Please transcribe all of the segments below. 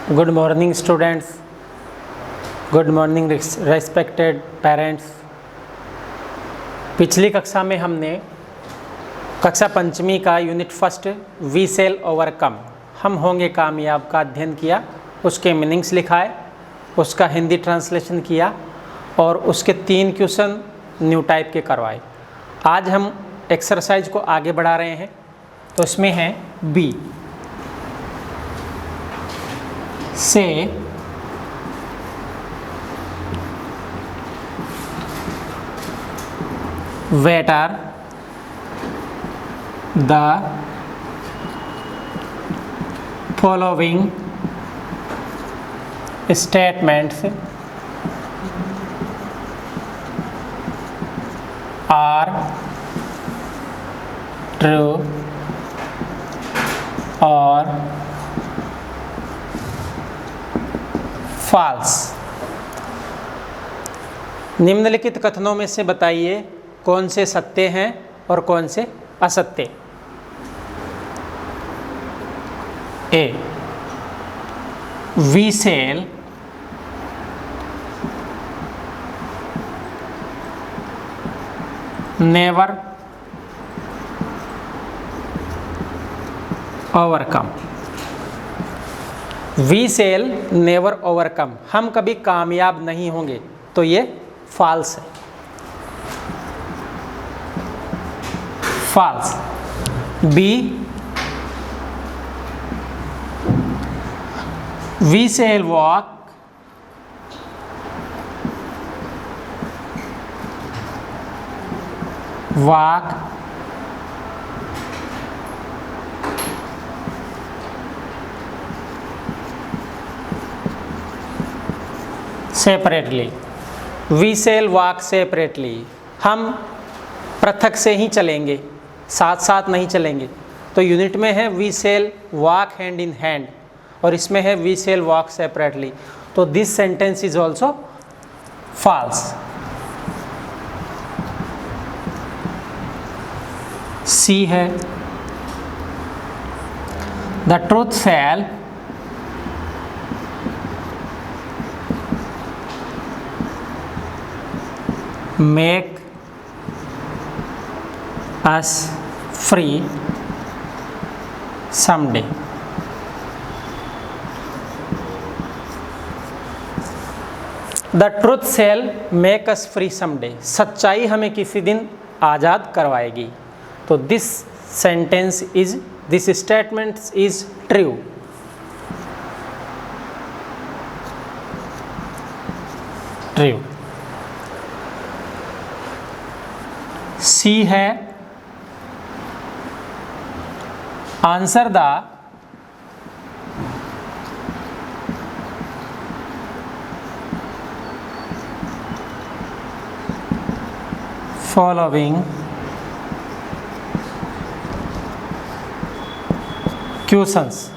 Good morning students, good morning respected parents. पिछली कक्षा में हमने कक्षा पंचमी का unit first we shall overcome हम होंगे कामयाब का अध्ययन किया, उसके मीनिंग्स लिखाए, उसका हिंदी ट्रांसलेशन किया और उसके 3 क्वेश्चन न्यू टाइप के करवाए। आज हम एक्सरसाइज को आगे बढ़ा रहे हैं, तो इसमें है बी से what are the following statements are true or false। निम्नलिखित कथनों में से बताइए कौन से सत्य हैं और कौन से असत्य। A, we shall never overcome. We shall never overcome, हम कभी कामयाब नहीं होंगे, तो ये फॉल्स है, false. B, we shall walk separately. We shall walk separately, हम पृथक से ही चलेंगे, साथ साथ नहीं चलेंगे। तो यूनिट में है we shall walk hand in hand और इसमें है वी सेल वॉक सेपरेटली, तो this sentence is also false. C है the truth shall make us free someday। The truth shall make us free someday, सच्चाई हमें किसी दिन आज़ाद करवाएगी। तो this sentence is, this statement is true. True. C है आंसर द फॉलोइंग क्वेश्चंस,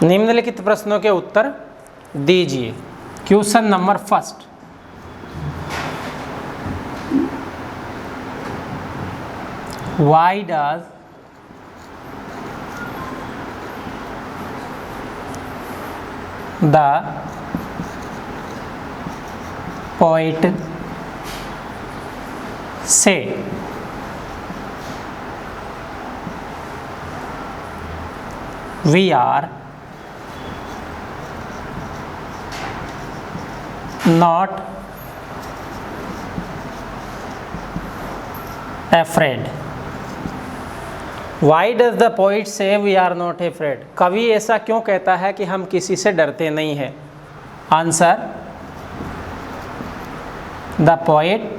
निम्नलिखित प्रश्नों के उत्तर दीजिए। Question number first, why does the poet say we are not afraid? Why does the poet say we are not afraid? कवि ऐसा क्यों कहता है कि हम किसी से डरते नहीं हैं? Answer, the poet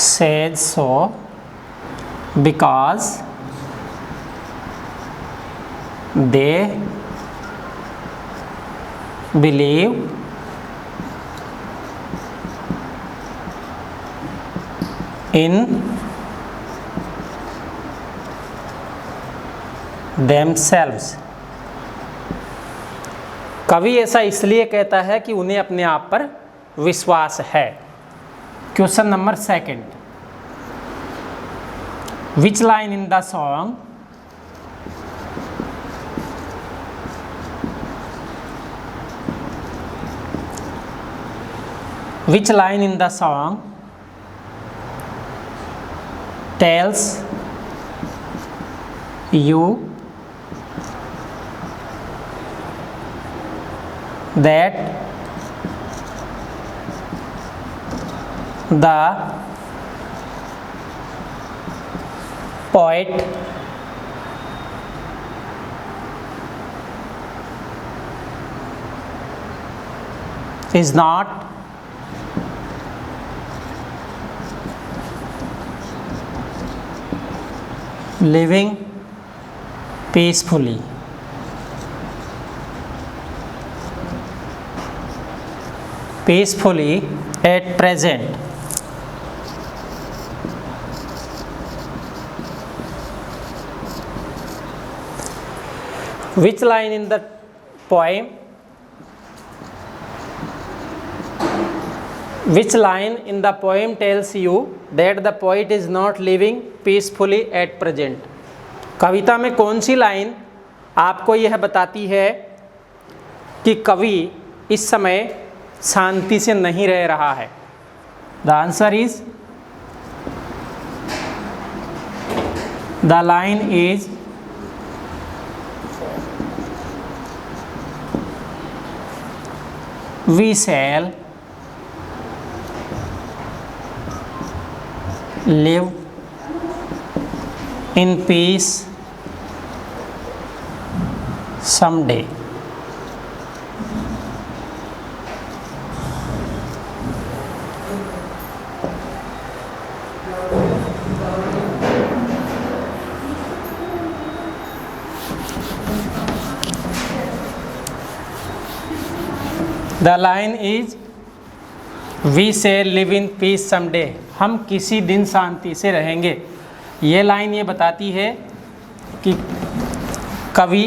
says so because they believe in themselves। कवि ऐसा इसलिए कहता है कि उन्हें अपने आप पर विश्वास है। Question number second, Which line in the song tells you that the poet is not living peacefully. At present. Which line in the poem tells you that the poet is not living peacefully at present? कविता में कौन सी line आपको यह बताती है कि कवि इस समय शांति से नहीं रह रहा है? The answer is, the line is we shall live in peace someday. The line is we shall live in peace someday. हम किसी दिन शांति से रहेंगे। ये लाइन ये बताती है कि कवि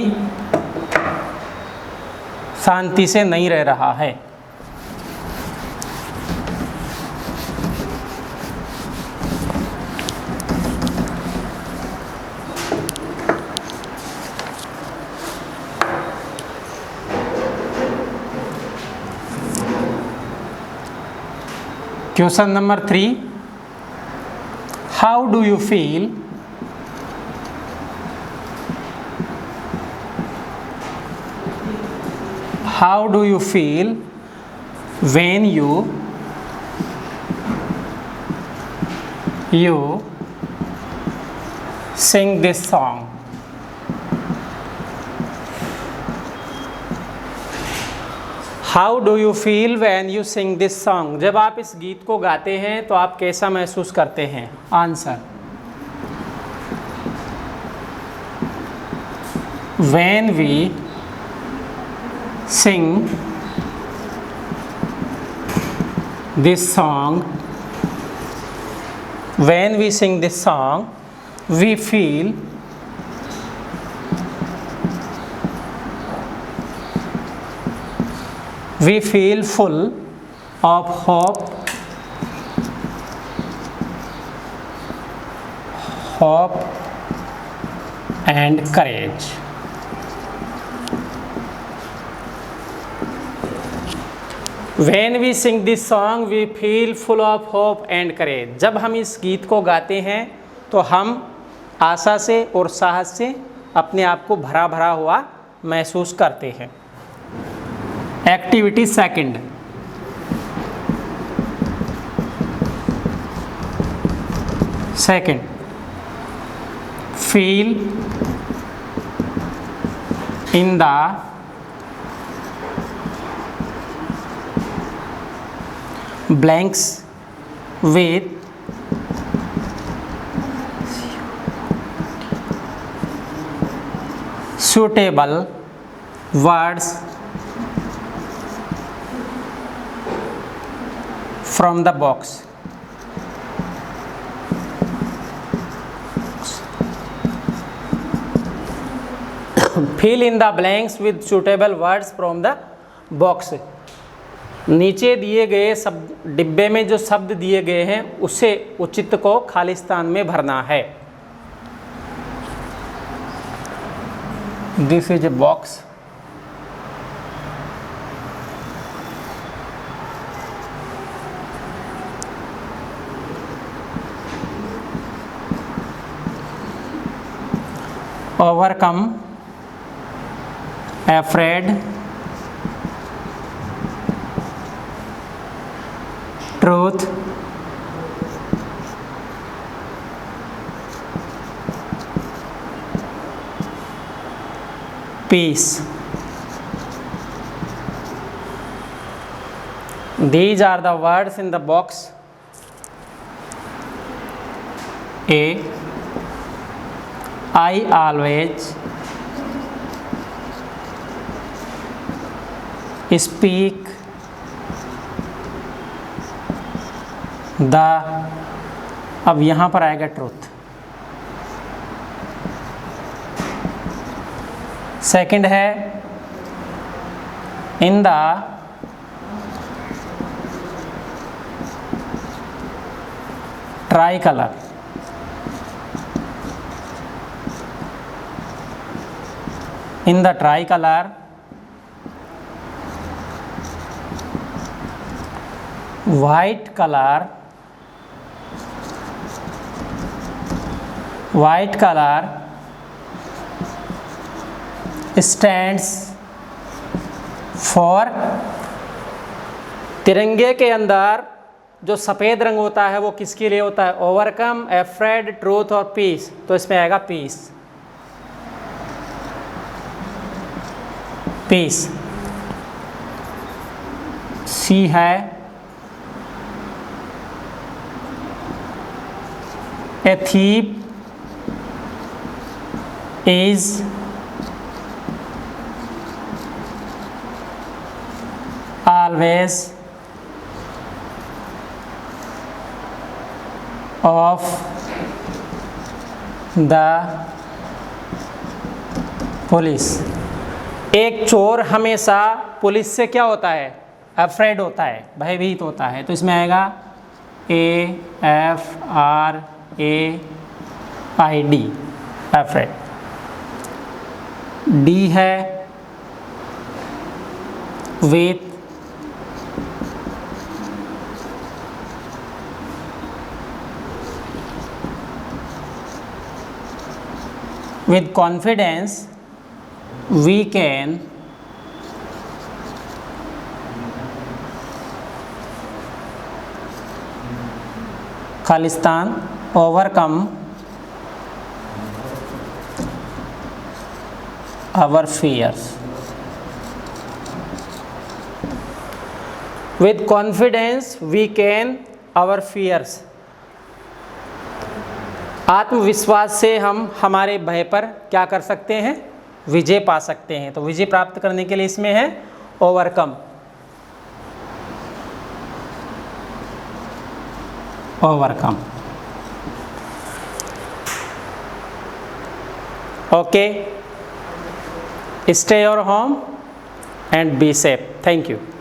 शांति से नहीं रह रहा है। Question number 3. How do you feel when you sing this song? How do you feel when you sing this song? जब आप इस गीत को गाते हैं तो आप कैसा महसूस करते हैं? Answer, when we sing this song, we feel full of hope and courage. When we sing this song, we feel full of hope and courage. जब हम इस गीत को गाते हैं तो हम आशा से और साहस से अपने आप को भरा भरा हुआ महसूस करते हैं। Activity second, fill in the blanks with suitable words from the box. Fill in the blanks with suitable words from the box. नीचे दिए गए शब्द, डिब्बे में जो शब्द दिए गए हैं उसे उचित को खालिस्तान में भरना है। This is a box. Overcome, afraid, truth, peace. These are the words in the box. A. I always speak the, अब यहाँ पर आएगा ट्रूथ. सेकंड है in the try colour. In the tricolor, white color stands for, तिरंगे के अंदर जो सफ़ेद रंग होता है वो किसके लिए होता है? ओवरकम, एफ्रेड, ट्रूथ और पीस. तो इसमें आएगा पीस. पीस. सी है ए thief is always of the police. एक चोर हमेशा पुलिस से क्या होता है? अफ्रेड होता है, भयभीत होता है. तो इसमें आएगा AFRAID, अफ्रेड. डी है with confidence we can Khalistan overcome our fears. With confidence we can our fears. आत्मविश्वास से हम हमारे भय पर क्या कर सकते हैं? विजय पा सकते हैं. तो विजय प्राप्त करने के लिए इसमें है overcome. Overcome. Okay. Stay your home and be safe. Thank you.